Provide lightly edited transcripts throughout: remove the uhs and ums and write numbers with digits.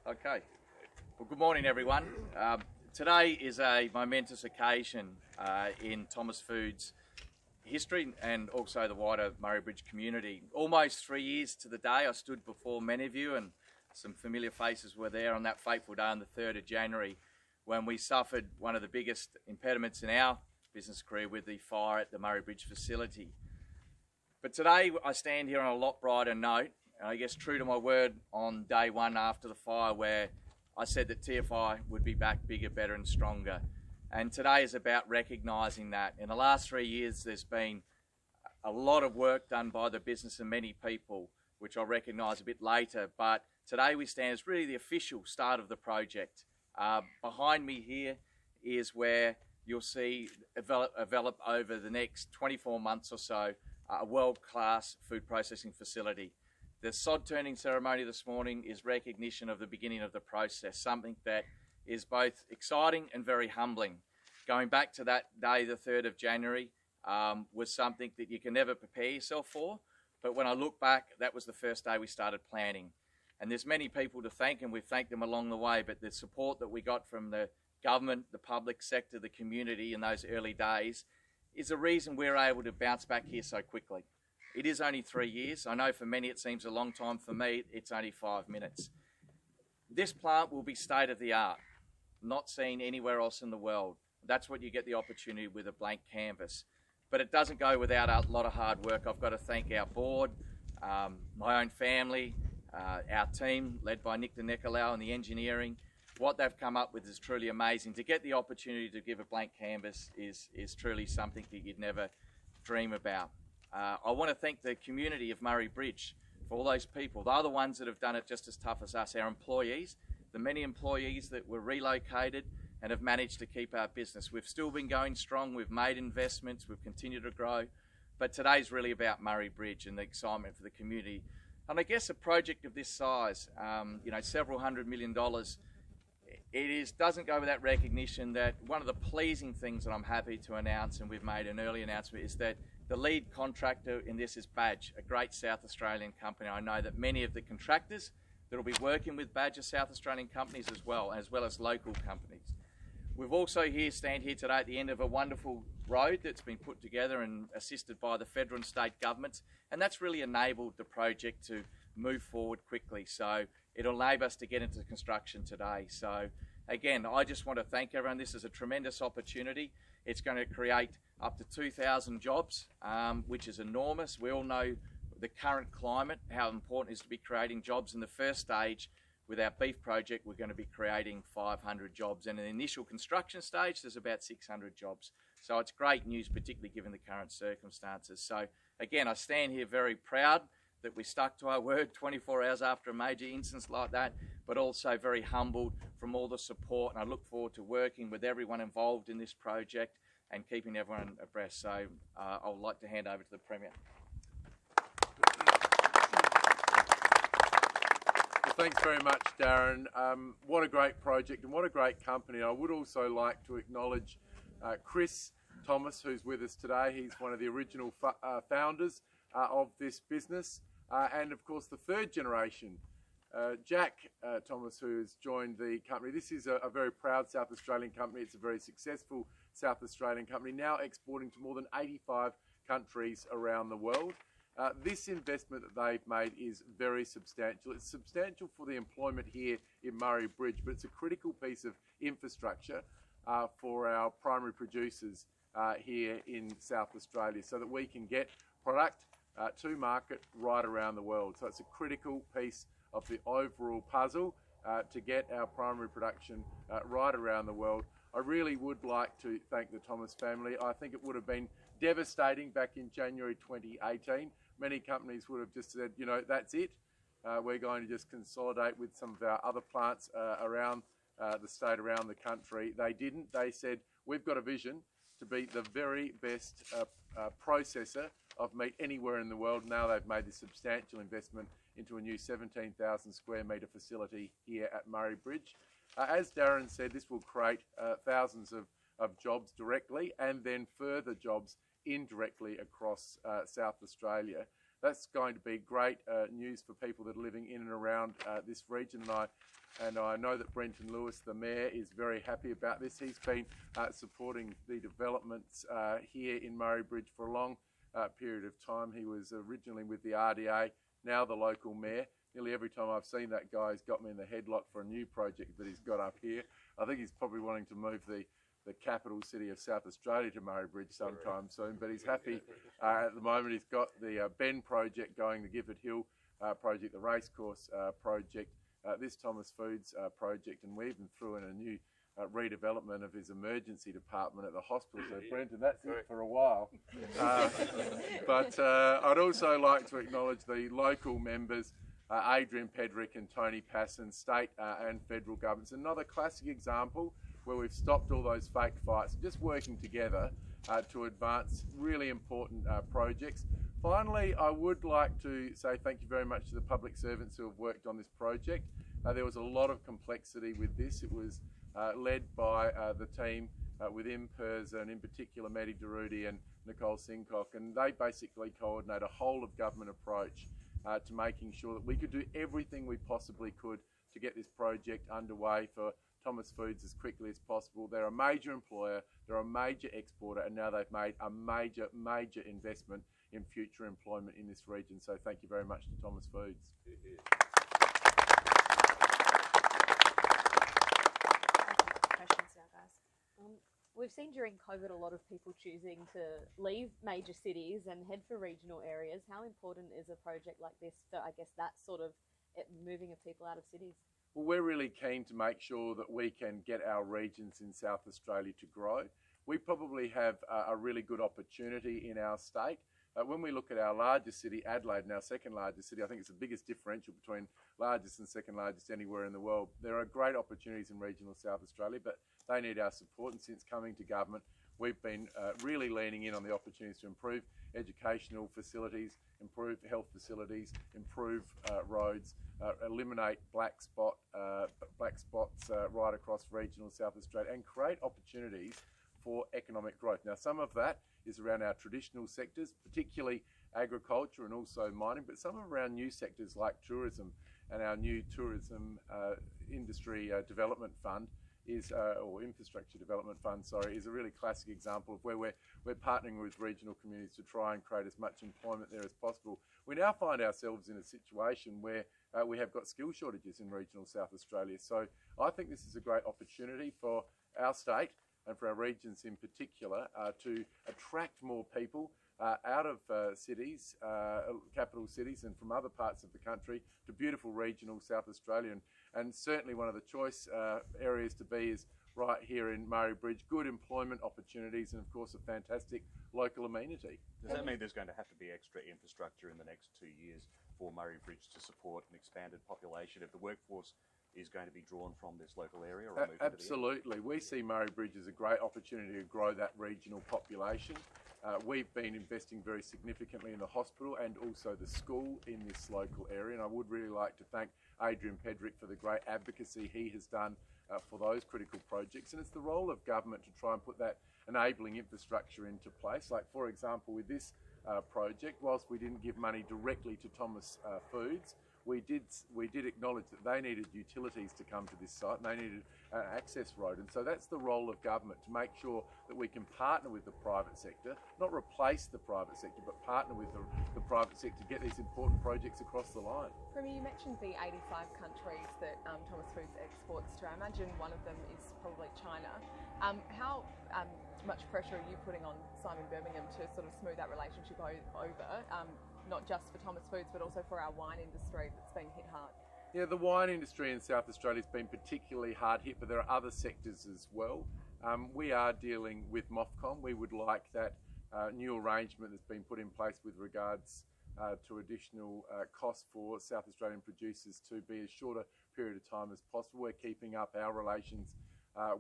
Okay. Well, good morning, everyone. Today is a momentous occasion in Thomas Foods history and also the wider Murray Bridge community. Almost 3 years to the day I stood before many of you, and some familiar faces were there on that fateful day on the 3rd of January when we suffered one of the biggest impediments in our business career with the fire at the Murray Bridge facility. But today I stand here on a lot brighter note, and I guess true to my word on day one after the fire, where I said that TFI would be back bigger, better and stronger. And today is about recognising that. In the last 3 years there's been a lot of work done by the business and many people, which I'll recognise a bit later, but today we stand as really the official start of the project. Behind me here is where you'll see develop over the next 24 months or so a world-class food processing facility. The sod-turning ceremony this morning is recognition of the beginning of the process, something that is both exciting and very humbling. Going back to that day, the 3rd of January, was something that you can never prepare yourself for, but when I look back, that was the first day we started planning. And there's many people to thank, and we've thanked them along the way, but the support that we got from the government, the public sector, the community in those early days is the reason we're able to bounce back here so quickly. It is only 3 years. I know for many it seems a long time. For me, it's only 5 minutes. This plant will be state-of-the-art, not seen anywhere else in the world. That's what you get the opportunity with a blank canvas. But it doesn't go without a lot of hard work. I've got to thank our board, my own family, our team led by Nick DeNicolau and the engineering. What they've come up with is truly amazing. To get the opportunity to give a blank canvas is truly something that you'd never dream about. I want to thank the community of Murray Bridge for all those people. They're the ones that have done it just as tough as us, our employees, the many employees that were relocated and have managed to keep our business. We've still been going strong, we've made investments, we've continued to grow, but today's really about Murray Bridge and the excitement for the community. And I guess a project of this size, several $100 million, doesn't go without recognition that one of the pleasing things that I'm happy to announce, and we've made an early announcement, is that the lead contractor in this is Badge, a great South Australian company. I know that many of the contractors that will be working with Badge are South Australian companies as well as local companies. We've also stand here today at the end of a wonderful road that's been put together and assisted by the federal and state governments, and that's really enabled the project to move forward quickly. So it'll enable us to get into construction today. So again, I just want to thank everyone. This is a tremendous opportunity. It's going to create up to 2,000 jobs, which is enormous. We all know the current climate, how important it is to be creating jobs. In the first stage, with our beef project, we're going to be creating 500 jobs. And in the initial construction stage, there's about 600 jobs. So it's great news, particularly given the current circumstances. So again, I stand here very proud that we stuck to our word 24 hours after a major instance like that, but also very humbled from all the support. And I look forward to working with everyone involved in this project and keeping everyone abreast. So I would like to hand over to the Premier. Well, thanks very much, Darren. What a great project and what a great company. I would also like to acknowledge Chris Thomas, who's with us today. He's one of the original founders of this business, and of course the third generation, Jack Thomas, who has joined the company. This is a very proud South Australian company. It's a very successful South Australian company, now exporting to more than 85 countries around the world. This investment that they've made is very substantial. It's substantial for the employment here in Murray Bridge, but it's a critical piece of infrastructure for our primary producers here in South Australia, so that we can get product to market right around the world. So it's a critical piece of the overall puzzle to get our primary production right around the world. I really would like to thank the Thomas family. I think it would have been devastating back in January 2018. Many companies would have just said, you know, that's it. We're going to just consolidate with some of our other plants around the state, around the country. They didn't. They said, we've got a vision to be the very best processor of meat anywhere in the world. Now they've made this substantial investment into a new 17,000 square metre facility here at Murray Bridge. As Darren said, this will create thousands of jobs directly and then further jobs indirectly across South Australia. that's going to be great news for people that are living in and around this region. And I know that Brenton Lewis, the Mayor, is very happy about this. He's been supporting the developments here in Murray Bridge for a long period of time. He was originally with the RDA, now the local Mayor. Nearly every time I've seen that guy, he's got me in the headlock for a new project that he's got up here. I think he's probably wanting to move the capital city of South Australia to Murray Bridge sometime soon, but he's happy at the moment. He's got the Ben project going, the Gifford Hill project, the racecourse project, this Thomas Foods project, and we even threw in a new redevelopment of his emergency department at the hospital. So Brenton, that's it for a while. But I'd also like to acknowledge the local members, Adrian Pedrick and Tony Passon, state and federal governments. Another classic example where we've stopped all those fake fights, just working together to advance really important projects. Finally, I would like to say thank you very much to the public servants who have worked on this project. There was a lot of complexity with this. It was led by the team within PERS, and in particular Mehdi Daroudi and Nicole Sincock, and they basically coordinate a whole of government approach to making sure that we could do everything we possibly could to get this project underway for Thomas Foods as quickly as possible. They're a major employer, they're a major exporter, and now they've made a major investment in future employment in this region. So thank you very much to Thomas Foods. Questions now, guys. We've seen during COVID a lot of people choosing to leave major cities and head for regional areas. How important is a project like this for, I guess, that sort of moving of people out of cities? Well, we're really keen to make sure that we can get our regions in South Australia to grow. We probably have a really good opportunity in our state. When we look at our largest city, Adelaide, and our second largest city, I think it's the biggest differential between largest and second largest anywhere in the world. There are great opportunities in regional South Australia, but they need our support. And since coming to government, we've been really leaning in on the opportunities to improve educational facilities, improve health facilities, improve roads, eliminate black spots right across regional South Australia, and create opportunities for economic growth. Now, some of that is around our traditional sectors, particularly agriculture and also mining, but some around new sectors like tourism, and our new tourism industry development fund is, or infrastructure development fund, sorry, is a really classic example of where we're partnering with regional communities to try and create as much employment there as possible. We now find ourselves in a situation where we have got skill shortages in regional South Australia. So I think this is a great opportunity for our state and for our regions in particular to attract more people out of cities, capital cities, and from other parts of the country to beautiful regional South Australia. And certainly one of the choice areas to be is right here in Murray Bridge. Good employment opportunities and of course a fantastic local amenity. Does that mean there's going to have to be extra infrastructure in the next 2 years for Murray Bridge to support an expanded population if the workforce is going to be drawn from this local area? Or absolutely. We see Murray Bridge as a great opportunity to grow that regional population. We've been investing very significantly in the hospital and also the school in this local area, and I would really like to thank Adrian Pedrick for the great advocacy he has done for those critical projects. And it's the role of government to try and put that enabling infrastructure into place. Like, for example, with this project, whilst we didn't give money directly to Thomas Foods, we did acknowledge that they needed utilities to come to this site, and they needed an access road. And so that's the role of government, to make sure that we can partner with the private sector, not replace the private sector, but partner with the private sector to get these important projects across the line. Premier, you mentioned the 85 countries that Thomas Foods exports to. I imagine one of them is probably China. How much pressure are you putting on Simon Birmingham to sort of smooth that relationship over? Not just for Thomas Foods, but also for our wine industry that's been hit hard? Yeah, the wine industry in South Australia has been particularly hard hit, but there are other sectors as well. We are dealing with MOFCOM. We would like that new arrangement that's been put in place with regards to additional costs for South Australian producers to be as short a period of time as possible. We're keeping up our relations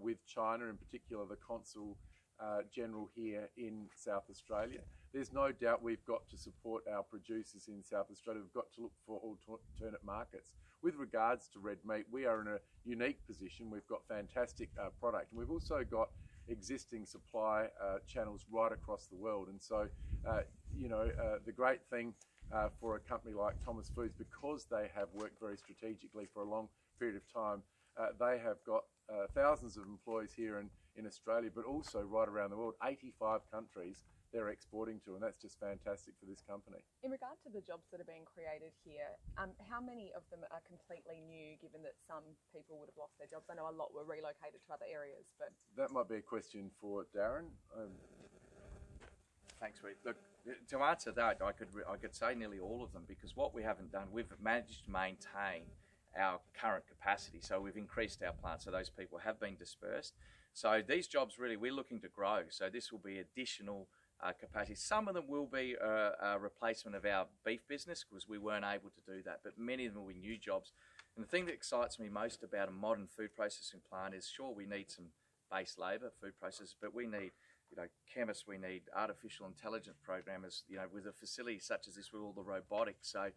with China, in particular the Consul General here in South Australia. There's no doubt we've got to support our producers in South Australia. We've got to look for alternate markets. With regards to red meat, we are in a unique position. We've got fantastic product, and we've also got existing supply channels right across the world. And so, the great thing for a company like Thomas Foods, because they have worked very strategically for a long period of time. They have got thousands of employees here in Australia, but also right around the world, 85 countries they're exporting to, and that's just fantastic for this company. In regard to the jobs that are being created here, how many of them are completely new, given that some people would have lost their jobs? I know a lot were relocated to other areas, but... That might be a question for Darren. Thanks, Reed. Look, to answer that, I could say nearly all of them, because what we haven't done, we've managed to maintain our current capacity. So we've increased our plant, so those people have been dispersed. So these jobs really, we're looking to grow. So this will be additional capacity. Some of them will be a replacement of our beef business, because we weren't able to do that, but many of them will be new jobs. And the thing that excites me most about a modern food processing plant is, sure, we need some base labour, food processors, but we need, chemists, we need artificial intelligence programmers, with a facility such as this with all the robotics. So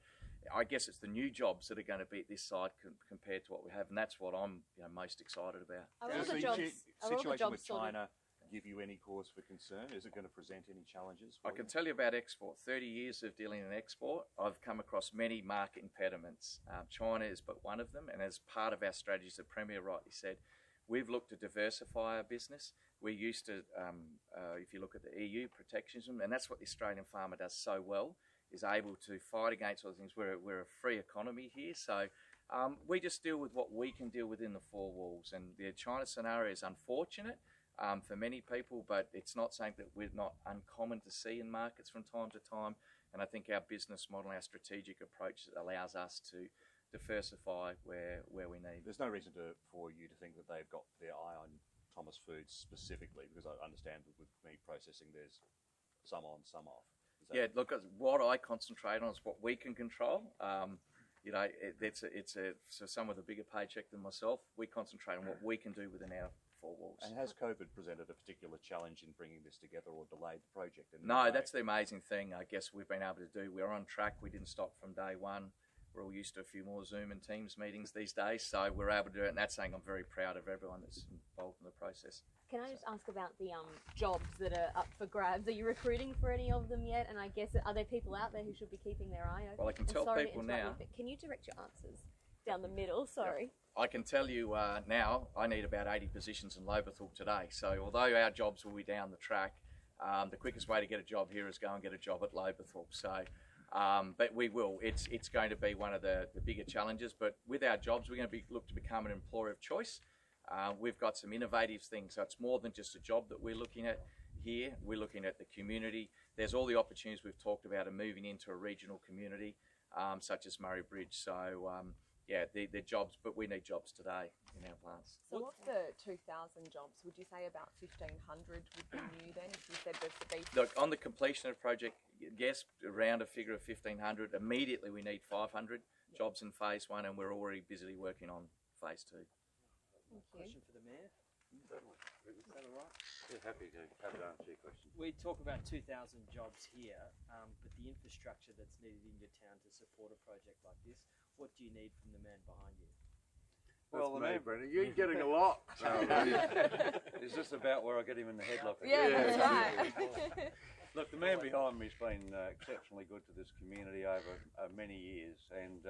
I guess it's the new jobs that are going to be at this side compared to what we have, and that's what I'm most excited about. Are all Does the the jobs, situation with China give you any cause for concern? Is it going to present any challenges for I can tell you about export. 30 years of dealing in export, I've come across many market impediments. China is but one of them, and as part of our strategies, the Premier rightly said, we've looked to diversify our business. We're used to, if you look at the EU protectionism, and that's what the Australian farmer does so well, is able to fight against all the things. We're a free economy here, so we just deal with what we can deal within the four walls. And the China scenario is unfortunate for many people, but it's not something that we're not uncommon to see in markets from time to time. And I think our business model, our strategic approach allows us to diversify where we need. There's no reason for you to think that they've got their eye on Thomas Foods specifically, because I understand with meat processing there's some on, some off. Yeah, look, what I concentrate on is what we can control. So some with a bigger paycheck than myself, we concentrate on what we can do within our four walls. And has COVID presented a particular challenge in bringing this together or delayed the project? No, that's the amazing thing I guess we've been able to do. We're on track. We didn't stop from day one. We're all used to a few more Zoom and Teams meetings these days, so we're able to do it, and that's saying I'm very proud of everyone that's involved in the process. Can I just ask about the jobs that are up for grabs? Are you recruiting for any of them yet? And I guess, are there people out there who should be keeping their eye open? Well, I can tell people now. Can you direct your answers down the middle? Sorry. I can tell you now, I need about 80 positions in Loberthorpe today. So although our jobs will be down the track, the quickest way to get a job here is go and get a job at Loberthorpe. So, but we will. It's going to be one of the bigger challenges. But with our jobs, we're going to look to become an employer of choice. We've got some innovative things. So it's more than just a job that we're looking at here. We're looking at the community. There's all the opportunities we've talked about of moving into a regional community, such as Murray Bridge. So, yeah, they're jobs, but we need jobs today in our plants. So what's the 2,000 jobs? Would you say about 1,500 would be new then, if you said there's the beef? Look, on the completion of the project, yes, around a figure of 1,500. Immediately we need 500 jobs in phase one, and we're already busily working on phase two. Thank you. Question for the Mayor. Certainly. Is that all right? Yeah, happy to answer your question. We talk about 2,000 jobs here, but the infrastructure that's needed in your town to support a project like this, what do you need from the man behind you? Well, the man, Brenton, you're getting a lot. Is this about where I get him in the headlock? Yeah, that's right. Look, the man behind me's been exceptionally good to this community over many years, and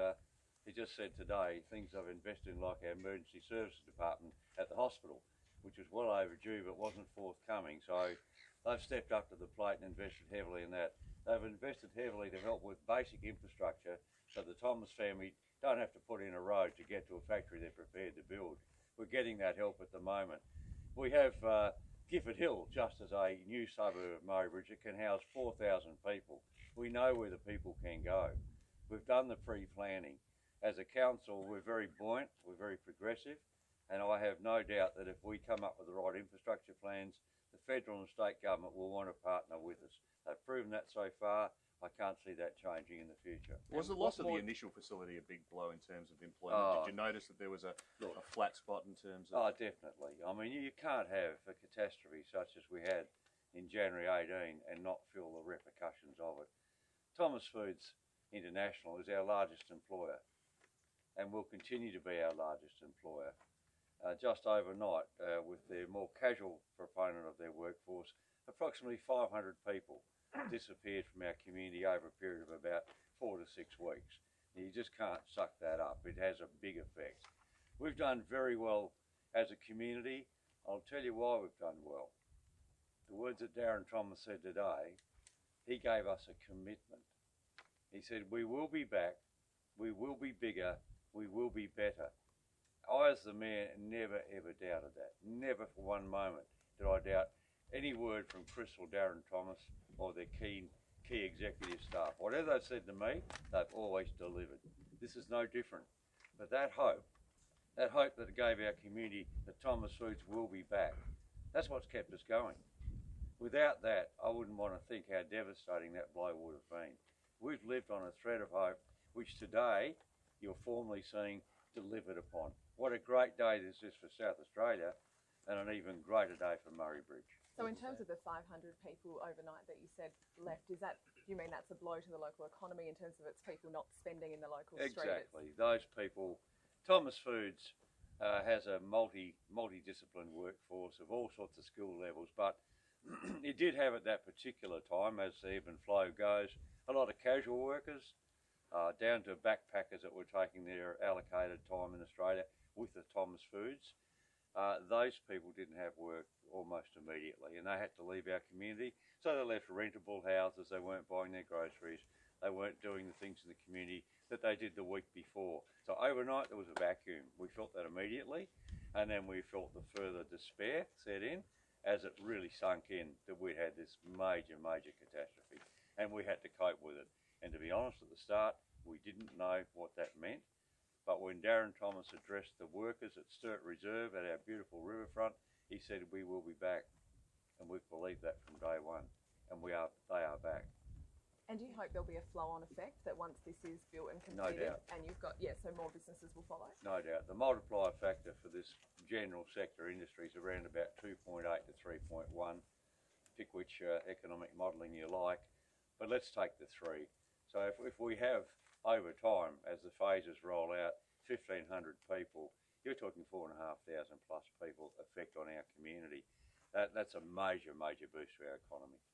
he just said today things I've invested in, like our emergency services department at the hospital, which was well overdue but wasn't forthcoming. So they've stepped up to the plate and invested heavily in that. They've invested heavily to help with basic infrastructure so the Thomas family don't have to put in a road to get to a factory they're prepared to build. We're getting that help at the moment. We have Gifford Hill, just as a new suburb of Murray Bridge, it can house 4,000 people. We know where the people can go. We've done the pre-planning. As a council, we're very buoyant, we're very progressive, and I have no doubt that if we come up with the right infrastructure plans, the federal and state government will want to partner with us. They've proven that so far. I can't see that changing in the future. Was the loss of the initial facility a big blow in terms of employment? Did you notice that there was a flat spot in terms of... Oh, definitely. I mean, you can't have a catastrophe such as we had in January 18 and not feel the repercussions of it. Thomas Foods International is our largest employer and will continue to be our largest employer. Just overnight, with their more casual proponent of their workforce, approximately 500 people disappeared from our community over a period of about 4 to 6 weeks. You just can't suck that up. It has a big effect. We've done very well as a community. I'll tell you why we've done well. The words that Darren Thomas said today, he gave us a commitment. He said, we will be back, we will be bigger, we will be better. I, as the Mayor, never ever doubted that. Never for one moment did I doubt any word from Chris or Darren Thomas or their key executive staff. Whatever they've said to me, they've always delivered. This is no different. But that hope that it gave our community that Thomas Foods will be back, that's what's kept us going. Without that, I wouldn't want to think how devastating that blow would have been. We've lived on a thread of hope, which today you're formally seeing delivered upon. What a great day this is for South Australia, and an even greater day for Murray Bridge. So in terms of the 500 people overnight that you said left, do you mean that's a blow to the local economy in terms of its people not spending in the local street? Exactly. Those people, Thomas Foods has a multidisciplined workforce of all sorts of skill levels, but it did have at that particular time, as the ebb and flow goes, a lot of casual workers, down to backpackers that were taking their allocated time in Australia with the Thomas Foods. Those people didn't have work almost immediately, and they had to leave our community. So they left rentable houses, they weren't buying their groceries, they weren't doing the things in the community that they did the week before. So overnight there was a vacuum. We felt that immediately, and then we felt the further despair set in as it really sunk in that we'd had this major catastrophe, and we had to cope with it. And to be honest, at the start, we didn't know what that meant. But when Darren Thomas addressed the workers at Sturt Reserve at our beautiful riverfront, he said, we will be back. And we've believed that from day one. And they are back. And do you hope there'll be a flow-on effect that once this is built and No completed, doubt. and you've got, so more businesses will follow? No doubt. The multiplier factor for this general sector industry is around about 2.8 to 3.1. Pick which economic modelling you like. But let's take the 3. So if we have, over time, as the phases roll out, 1,500 people, you're talking 4,500 plus people effect on our community. That's a major boost to our economy.